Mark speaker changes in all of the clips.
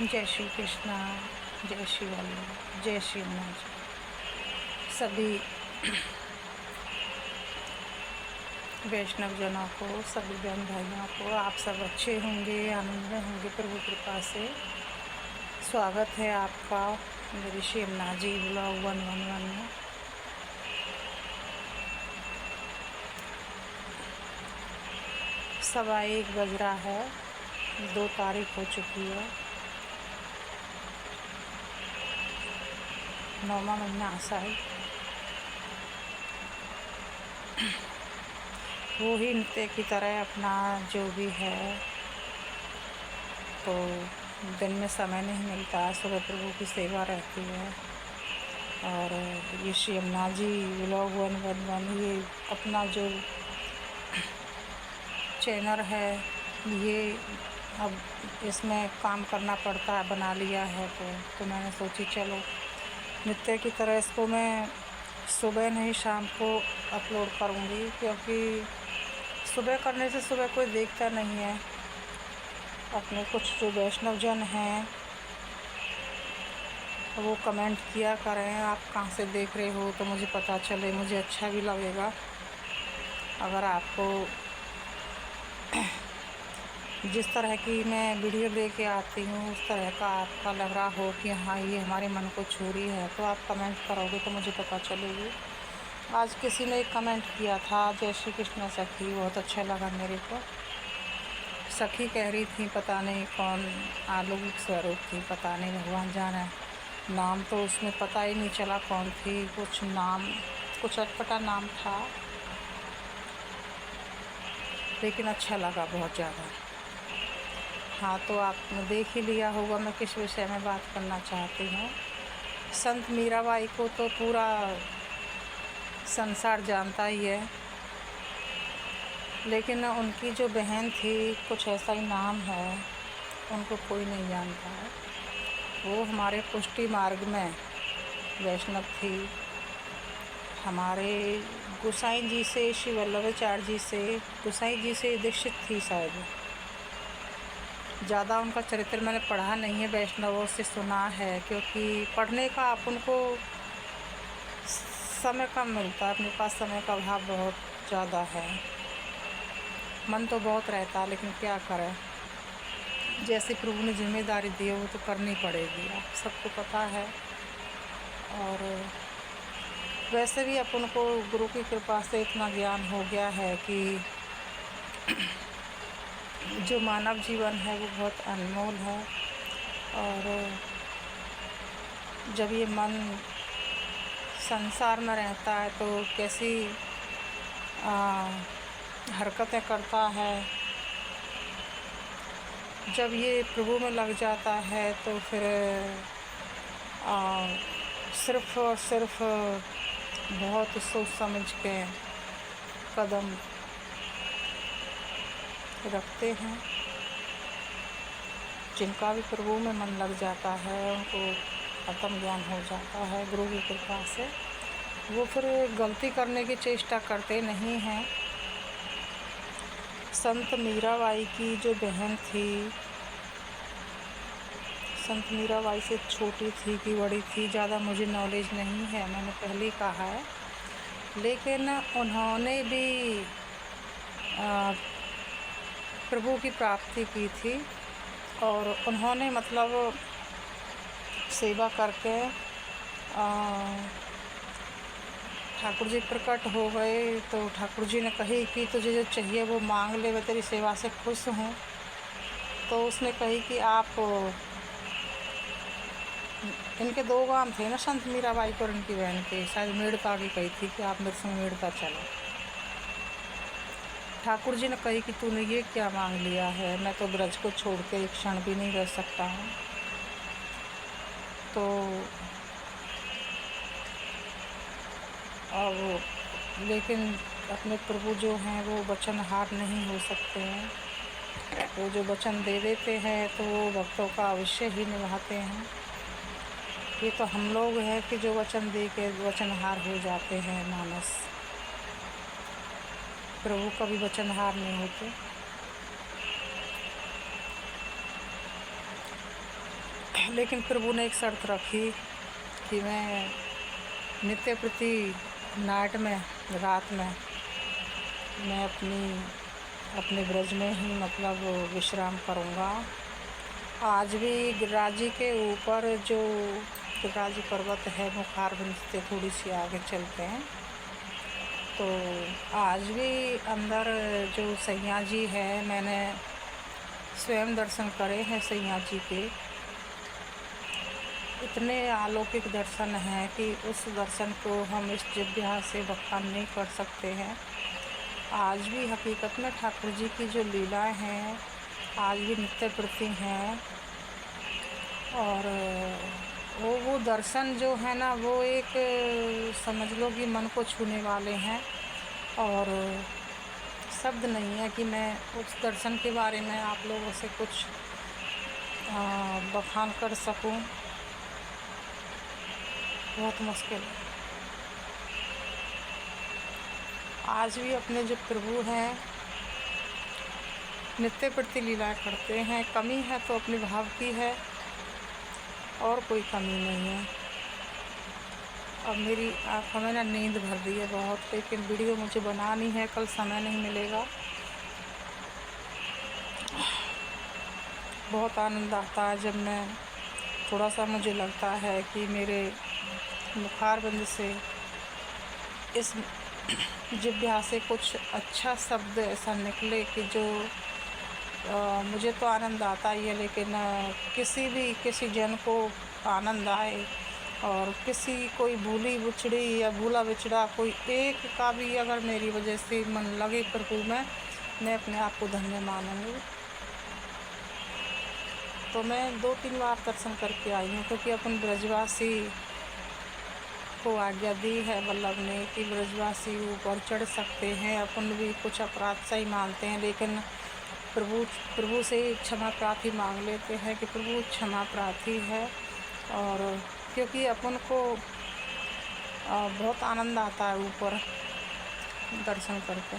Speaker 1: जय श्री कृष्णा, जय श्री वल्लभ, जय श्री यमुना जी। सभी वैष्णव जनों को, सभी बहन भाइयों को, आप सब अच्छे होंगे, आनंद में होंगे प्रभु कृपा से। स्वागत है आपका मेरी श्री यमुना जी ब्लॉग 111 में। सवा 1 बज रहा है, 2 तारीख हो चुकी है, 9वां महीना आषाढ़। वो ही नित्य की तरह अपना जो भी है, तो दिन में समय नहीं मिलता, सुबह प्रभु की सेवा रहती है। और ये श्री यमुना जी ब्लॉग 111 ये अपना जो चैनल है, ये अब इसमें काम करना पड़ता है, बना लिया है तो मैंने सोची चलो नित्य की तरह इसको मैं सुबह नहीं शाम को अपलोड करूँगी, क्योंकि सुबह करने से सुबह कोई देखता नहीं है। अपने कुछ जो वैष्णव जन हैं वो कमेंट किया करें, आप कहाँ से देख रहे हो, तो मुझे पता चले, मुझे अच्छा भी लगेगा। अगर आपको जिस तरह की मैं वीडियो लेके आती हूँ उस तरह का आपका लग रहा हो कि हाँ ये हमारे मन को छू रही है, तो आप कमेंट करोगे तो मुझे पता चलेगी। आज किसी ने एक कमेंट किया था, जय श्री कृष्ण सखी, बहुत अच्छा लगा मेरे को। सखी कह रही थी, पता नहीं कौन अलौकिक स्वरूप थी, पता नहीं, भगवान जाने। नाम तो उसमें पता ही नहीं चला कौन थी, कुछ अटपटा नाम था, लेकिन अच्छा लगा बहुत ज़्यादा। हाँ, तो आपने देख ही लिया होगा मैं किस विषय में बात करना चाहती हूँ। संत मीराबाई को तो पूरा संसार जानता ही है, लेकिन उनकी जो बहन थी, कुछ ऐसा ही नाम है, उनको कोई नहीं जानता है। वो हमारे पुष्टि मार्ग में वैष्णव थी। हमारे गोसाई जी से, श्री वल्लभाचार्य जी से, गोसाई जी से दीक्षित थी शायद। ज़्यादा उनका चरित्र मैंने पढ़ा नहीं है, वैष्णवों से सुना है, क्योंकि पढ़ने का अपन को समय कम मिलता है, अपने पास समय का अभाव बहुत ज़्यादा है। मन तो बहुत रहता है, लेकिन क्या करें, जैसे प्रभु ने जिम्मेदारी दी है वो तो करनी पड़ेगी, आप सबको पता है। और वैसे भी अपन को गुरु की कृपा से इतना ज्ञान हो गया है कि जो मानव जीवन है वो बहुत अनमोल है। और जब ये मन संसार में रहता है तो कैसी हरकतें करता है, जब ये प्रभु में लग जाता है तो फिर सिर्फ और सिर्फ बहुत सोच समझ के कदम रखते हैं। जिनका भी प्रभु में मन लग जाता है उनको आत्म ज्ञान हो जाता है गुरु की कृपा से। वो फिर गलती करने की चेष्टा करते नहीं हैं। संत मीराबाई की जो बहन थी, संत मीराबाई से छोटी थी कि बड़ी थी, ज़्यादा मुझे नॉलेज नहीं है, मैंने पहले ही कहा है। लेकिन उन्होंने भी प्रभु की प्राप्ति की थी, और उन्होंने मतलब सेवा करके ठाकुर जी प्रकट हो गए, तो ठाकुर जी ने कही कि तुझे जो चाहिए वो मांग ले, मैं तेरी सेवा से खुश हूँ। तो उसने कही कि आप, इनके 2 गांव थे ना, संत मीराबाई को और इनकी बहन के, शायद मेड़ता की कही थी कि आप मेरे संग मेड़ता चलो। ठाकुर जी ने कही कि तूने ये क्या मांग लिया है, मैं तो ब्रज को छोड़ के एक क्षण भी नहीं रह सकता हूँ। तो अब लेकिन अपने प्रभु जो हैं वो वचनहार नहीं हो सकते हैं। वो जो वचन दे देते हैं तो वो भक्तों का अवश्य ही निभाते हैं। ये तो हम लोग हैं कि जो वचन दे के वचनहार हो जाते हैं मानस, प्रभु कभी वचनहार नहीं होते। लेकिन प्रभु ने एक शर्त रखी कि मैं नित्य प्रति नाइट में, रात में मैं अपने ब्रज में ही मतलब विश्राम करूँगा। आज भी गिरिराज के ऊपर जो गिरिराज पर्वत है, मुखारबिंद से थोड़ी सी आगे चलते हैं तो आज भी अंदर जो सैया जी है, मैंने स्वयं दर्शन करे हैं सैया जी के। इतने अलौकिक दर्शन हैं कि उस दर्शन को हम इस जिह्वा से बखान नहीं कर सकते हैं। आज भी हकीकत में ठाकुर जी की जो लीलाएं हैं आज भी नित्य प्रति हैं। और वो दर्शन जो है ना, वो एक समझ लो कि मन को छूने वाले हैं। और शब्द नहीं है कि मैं उस दर्शन के बारे में आप लोगों से कुछ बखान कर सकूं, बहुत मुश्किल है। आज भी अपने जो प्रभु हैं नित्य प्रति लीला करते हैं। कमी है तो अपने भाव की है और कोई कमी नहीं है। अब मेरी आँखों में ना नींद भर रही है बहुत, लेकिन वीडियो मुझे बनानी है, कल समय नहीं मिलेगा। बहुत आनंद आता है जब मैं थोड़ा सा मुझे लगता है कि मेरे मुखारबिंद से, इस जिह्वा से कुछ अच्छा शब्द ऐसा निकले कि जो मुझे तो आनंद आता ही है, लेकिन किसी जन को आनंद आए। और कोई भूली बिछड़ी या भूला बिछड़ा कोई एक का भी अगर मेरी वजह से मन लगे प्रभु में, मैं अपने आप को धन्य मानूंगी। तो मैं 2-3 बार दर्शन करके आई हूँ, क्योंकि अपन ब्रजवासी को आज्ञा दी है वल्लभ ने कि ब्रजवासी ऊपर चढ़ सकते हैं। अपन भी कुछ अपराध सही मानते हैं, लेकिन प्रभु से क्षमा प्रार्थी मांग लेते हैं कि प्रभु क्षमा प्रार्थी है। और क्योंकि अपन को बहुत आनंद आता है ऊपर दर्शन करके।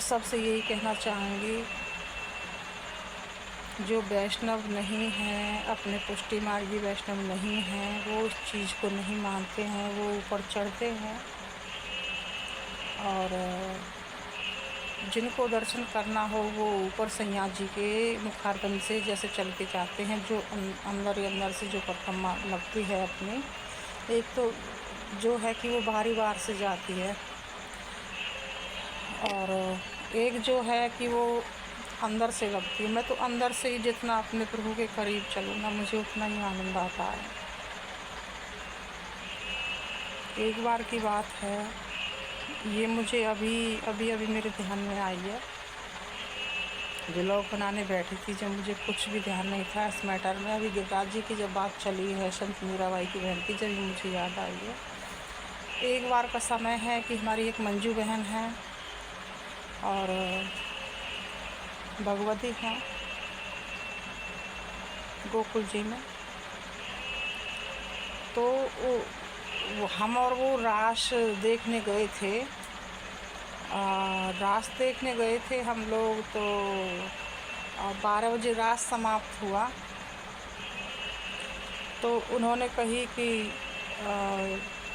Speaker 1: सबसे यही कहना चाहूँगी, जो वैष्णव नहीं हैं, अपने पुष्टि मार्गी वैष्णव नहीं हैं, वो इस चीज़ को नहीं मानते हैं, वो ऊपर चढ़ते हैं। और जिनको दर्शन करना हो वो ऊपर सैया जी के मुखारबिंद से जैसे चल के जाते हैं, जो अंदर ही अंदर से जो परिक्रमा लगती है अपनी। एक तो जो है कि वो बाहरी बार से जाती है, और एक जो है कि वो अंदर से लगती है। मैं तो अंदर से ही जितना अपने प्रभु के करीब चलूँगा मुझे उतना ही आनंद आता है। एक बार की बात है, ये मुझे अभी मेरे ध्यान में आई है। व्लॉग बनाने बैठी थी जब मुझे कुछ भी ध्यान नहीं था इस मैटर में। अभी गिरिराज जी की जब बात चली है, संत मीराबाई की बहन की, जब मुझे याद आई है। एक बार का समय है कि हमारी एक मंजू बहन है और भगवती हैं गोकुल जी में। तो हम और वो रास देखने गए थे। रास देखने गए थे हम लोग, तो 12 बजे रास समाप्त हुआ। तो उन्होंने कही कि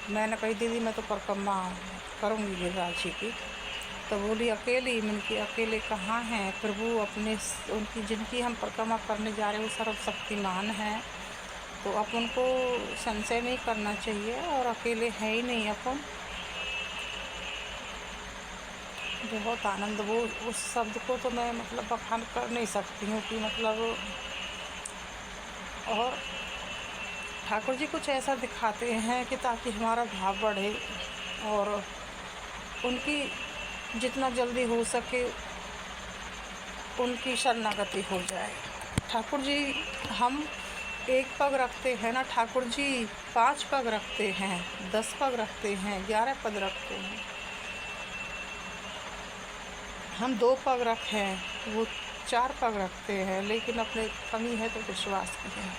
Speaker 1: मैंने कही दीदी मैं तो परिक्रमा करूँगी गिरिराज जी की। तो बोली अकेली? मैंने कि अकेले कहाँ हैं प्रभु, अपने उनकी जिनकी हम परिक्रमा करने जा रहे हैं वो सर्वशक्तिमान हैं, तो अपन को संशय नहीं करना चाहिए, और अकेले है ही नहीं अपन। बहुत आनंद, वो उस शब्द को तो मैं मतलब बखान कर नहीं सकती हूँ कि मतलब। और ठाकुर जी कुछ ऐसा दिखाते हैं कि ताकि हमारा भाव बढ़े और उनकी जितना जल्दी हो सके उनकी शरणागति हो जाए। ठाकुर जी हम एक पग रखते हैं ना, ठाकुर जी 5 पग रखते हैं, 10 पग रखते हैं, 11 पग रखते हैं। हम 2 पग रखें, वो 4 पग रखते हैं, लेकिन अपने कमी है तो विश्वास की है।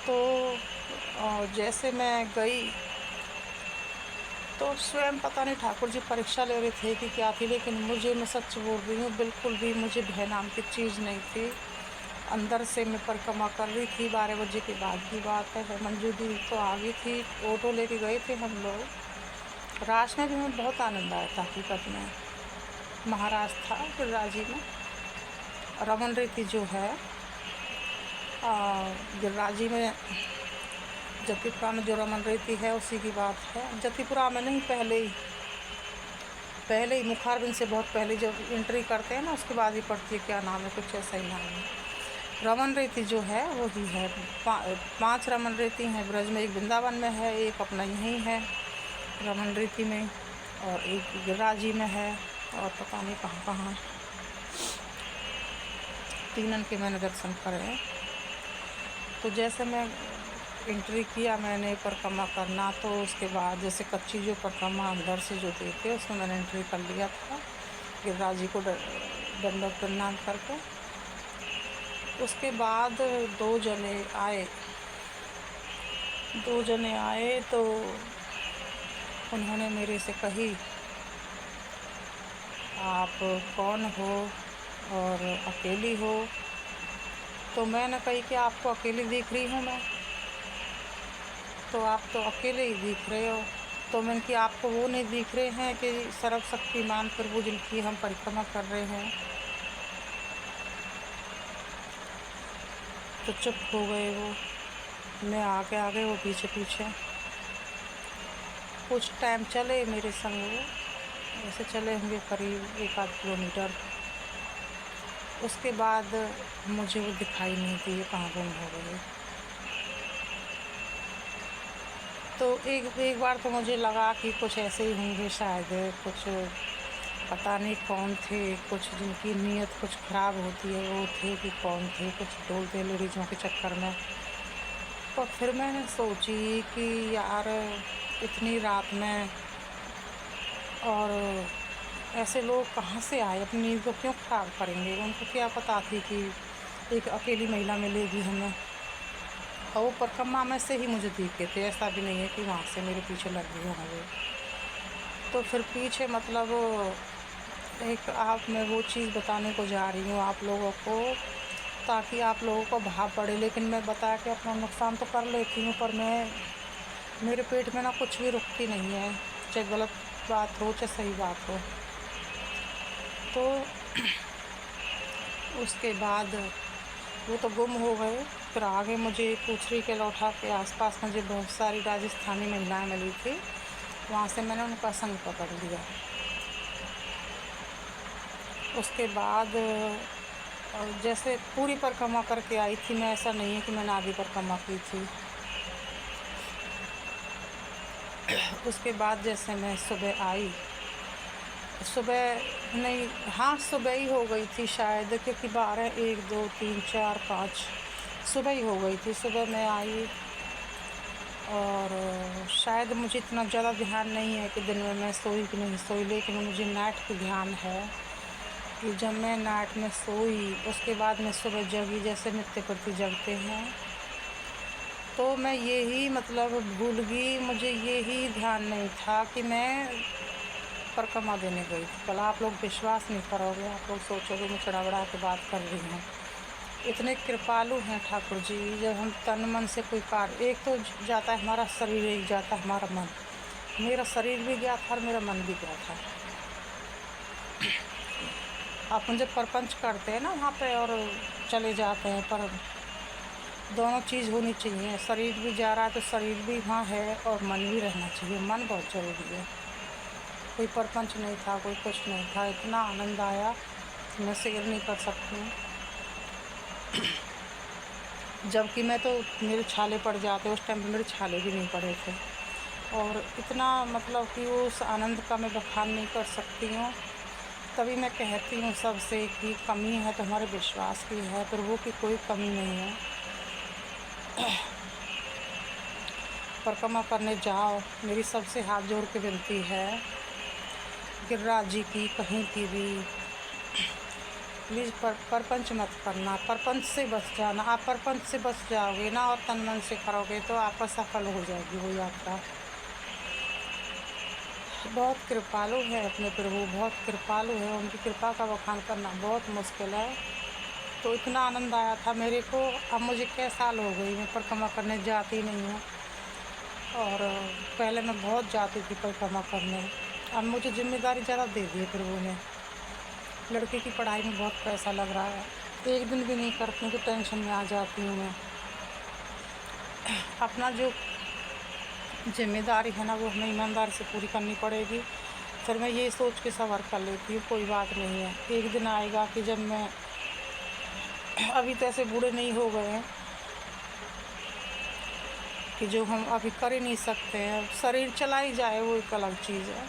Speaker 1: तो जैसे मैं गई तो स्वयं पता नहीं ठाकुर जी परीक्षा ले रहे थे कि क्या थी, लेकिन मुझे, मैं सच बोल रही हूँ, बिल्कुल भी मुझे भय नाम की चीज़ नहीं थी। अंदर से मैं परिक्रमा कर रही थी। 12 बजे के बाद की बात है। मंजू दी तो आ गई थी, ऑटो लेके गए थे हम लोग। रास में भी हमें बहुत आनंद आया था। हकीकत में महाराज था गिरिराजी में। रमन रीति जो है गिरिराजी में, जतिपुरा में जो रमन रीति है उसी की बात है। जतिपुरा में नहीं, पहले ही मुखारबिंद से बहुत पहले जब एंट्री करते हैं ना, उसके बाद ही पड़ती है। क्या नाम है, कुछ ऐसा ही नाम है। रमन रीति जो है वही है। 5 रमन रीति हैं ब्रज में। एक वृंदावन में है, एक अपना यहीं है रमन रीति में, और एक गिरिराजी में है, और पता नहीं कहाँ कहाँ। तीनन के मैंने दर्शन करे। तो जैसे मैं एंट्री किया मैंने परिक्रमा करना, तो उसके बाद जैसे कच्ची जो परिक्रमा अंदर से जो देते उसमें मैंने एंट्री कर लिया था गिरिराजी को दंडवत प्रणाम करके। उसके बाद 2 जने आए तो उन्होंने मेरे से कही, आप कौन हो और अकेली हो? तो मैंने कही कि आपको अकेली दिख रही हूँ मैं। तो आप तो अकेले ही दिख रहे हो। तो मैंने कि आपको वो नहीं दिख रहे हैं कि सर्वशक्तिमान प्रभु जिनकी हम परिक्रमा कर रहे हैं? तो चुप हो गए वो। मैं आगे आगे, वो पीछे पीछे। कुछ टाइम चले मेरे संग वो, ऐसे चले होंगे करीब 1-8 किलोमीटर। उसके बाद मुझे वो दिखाई नहीं दिए, कहाँ गुम हो गए। तो एक बार तो मुझे लगा कि कुछ ऐसे ही होंगे शायद, कुछ पता नहीं कौन थे, कुछ जिनकी नीयत कुछ ख़राब होती है वो थे कि कौन थे, कुछ बोलते लेडीज़ों के चक्कर में। तो फिर मैंने सोची कि यार इतनी रात में और ऐसे लोग कहाँ से आए, अपनी नींद को क्यों ख़राब करेंगे? उनको क्या पता थी कि एक अकेली महिला मिलेगी हमें। और वो परिक्रमा में से ही मुझे दिखे थे, ऐसा भी नहीं है कि वहाँ से मेरे पीछे लग गए होंगे। तो फिर पीछे मतलब एक मैं वो चीज़ बताने को जा रही हूँ आप लोगों को, ताकि आप लोगों को भाव पड़े। लेकिन मैं बता के अपना नुकसान तो कर लेती हूँ, पर मेरे पेट में ना कुछ भी रुकती नहीं है, चाहे गलत बात हो चाहे सही बात हो। तो उसके बाद वो तो गुम हो गए। फिर आगे मुझे पूछरी के लौठा के आसपास मुझे बहुत सारी राजस्थानी महिलाएं मिली थी। वहाँ से मैंने उनका संग पकड़ लिया। उसके बाद जैसे पूरी परिक्रमा करके आई थी मैं, ऐसा नहीं है कि मैंने आधी परिक्रमा की थी। उसके बाद जैसे मैं सुबह आई, सुबह नहीं, हाँ सुबह ही हो गई थी शायद, क्योंकि 12, 1, 2, 3, 4, 5 सुबह ही हो गई थी। सुबह मैं आई और शायद मुझे इतना ज़्यादा ध्यान नहीं है कि दिन में मैं सोई कि नहीं सोई, लेकिन मुझे नाइट की ध्यान है कि जब मैं नाइट में सोई उसके बाद मैं सुबह जगी, जैसे नित्य प्रति जगते हैं। तो मैं यही मतलब भूल गई, मुझे यही ध्यान नहीं था कि मैं परिक्रमा देने गई थी। कल आप लोग विश्वास नहीं करोगे, आप लोग सोचोगे मैं चढ़ा के बात कर रही हूँ। इतने कृपालु हैं ठाकुर जी। जब हम तन मन से कोई कार्य, एक तो जाता है हमारा शरीर, एक जाता है हमारा मन। मेरा शरीर भी गया था और मेरा मन भी गया था। आप जब परपंच करते हैं ना वहाँ पे और चले जाते हैं, पर दोनों चीज़ होनी चाहिए। शरीर भी जा रहा है तो शरीर भी वहाँ है और मन भी रहना चाहिए। मन बहुत ज़रूरी है। कोई परपंच नहीं था, कोई कुछ नहीं था। इतना आनंद आया मैं शेयर नहीं कर सकती हूँ। जबकि मैं तो, मेरे छाले पड़ जाते, उस टाइम पे मेरे छाले भी नहीं पड़े थे। और इतना मतलब कि उस आनंद का मैं बखान नहीं कर सकती हूँ। तभी मैं कहती हूँ सबसे कि कमी है तो हमारे विश्वास की है, प्रभु की कोई कमी नहीं है। परिक्रमा करने जाओ, मेरी सबसे हाथ जोड़ के विनती है, गिरिराज जी की कहीं की भी प्लीज़ परपंच मत करना, परपंच से बच जाना। आप परपंच से बच जाओगे ना और तन मन से करोगे तो आपका सफल हो जाएगी वो यात्रा। बहुत कृपालु है अपने प्रभु, बहुत कृपालु है, उनकी कृपा का बखान करना बहुत मुश्किल है। तो इतना आनंद आया था मेरे को। अब मुझे कई साल हो गई, मैं परिक्रमा करने जाती नहीं हूँ, और पहले मैं बहुत जाती थी परिक्रमा करने। अब मुझे जिम्मेदारी ज़्यादा दे दी है प्रभु ने। लड़के की पढ़ाई में बहुत पैसा लग रहा है, एक दिन भी नहीं करती हूँ तो टेंशन में आ जाती हूँ मैं। अपना जो जिम्मेदारी है ना, वो हमें ईमानदारी से पूरी करनी पड़ेगी। फिर मैं ये सोच के सब्र कर लेती हूँ, कोई बात नहीं है। एक दिन आएगा कि जब मैं अभी तो ऐसे बूढ़े नहीं हो गए हैं कि जो हम अभी कर ही नहीं सकते हैं, शरीर चला ही जाए वो एक अलग चीज़ है।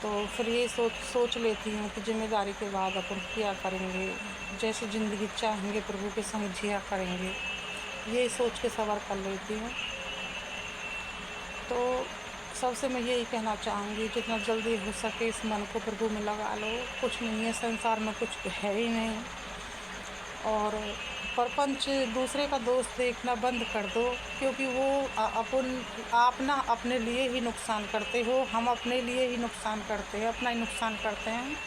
Speaker 1: तो फिर ये सोच लेती हूँ कि जिम्मेदारी के बाद अपन क्या करेंगे, जैसे ज़िंदगी चाहेंगे प्रभु के संग जिया करेंगे, ये सोच के सब्र कर लेती हूँ। तो सबसे मैं यही कहना चाहूँगी, जितना जल्दी हो सके इस मन को प्रभु में लगा लो। कुछ नहीं है संसार में, कुछ है ही नहीं। और प्रपंच दूसरे का दोष देखना बंद कर दो, क्योंकि वो आप ना अपने लिए ही नुकसान करते हो, हम अपने लिए ही नुकसान करते हैं, अपना ही नुकसान करते हैं,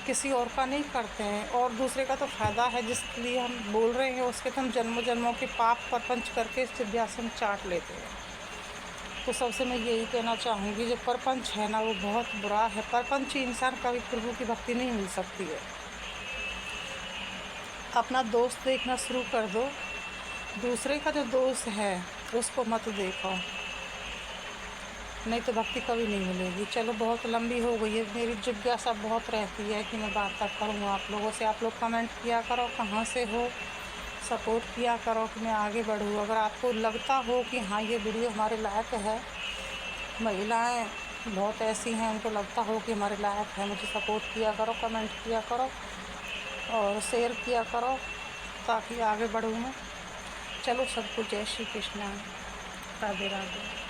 Speaker 1: किसी और का नहीं करते हैं। और दूसरे का तो फ़ायदा है, जिसके लिए हम बोल रहे हैं उसके तो हम जन्मों जन्मों के पाप प्रपंच करके इस दिव्यासन चाट लेते हैं। तो सबसे मैं यही कहना चाहूँगी, जो प्रपंच है ना वो बहुत बुरा है। प्रपंची इंसान कभी प्रभु की भक्ति नहीं मिल सकती है। अपना दोस्त देखना शुरू कर दो, दूसरे का जो दोस्त है उसको मत देखो, नहीं तो भक्ति कभी नहीं मिलेगी। चलो बहुत लंबी हो गई है, मेरी जिज्ञासा बहुत रहती है कि मैं बात करूँ आप लोगों से। आप लोग कमेंट किया करो कहाँ से हो, सपोर्ट किया करो कि मैं आगे बढ़ूँ। अगर आपको लगता हो कि हाँ ये वीडियो हमारे लायक है, महिलाएं बहुत ऐसी हैं उनको लगता हो कि हमारे लायक है, मुझे सपोर्ट किया करो, कमेंट किया करो और शेयर किया करो, ताकि आगे बढ़ूँ मैं। चलो सबको जय श्री कृष्ण, राधे राधे।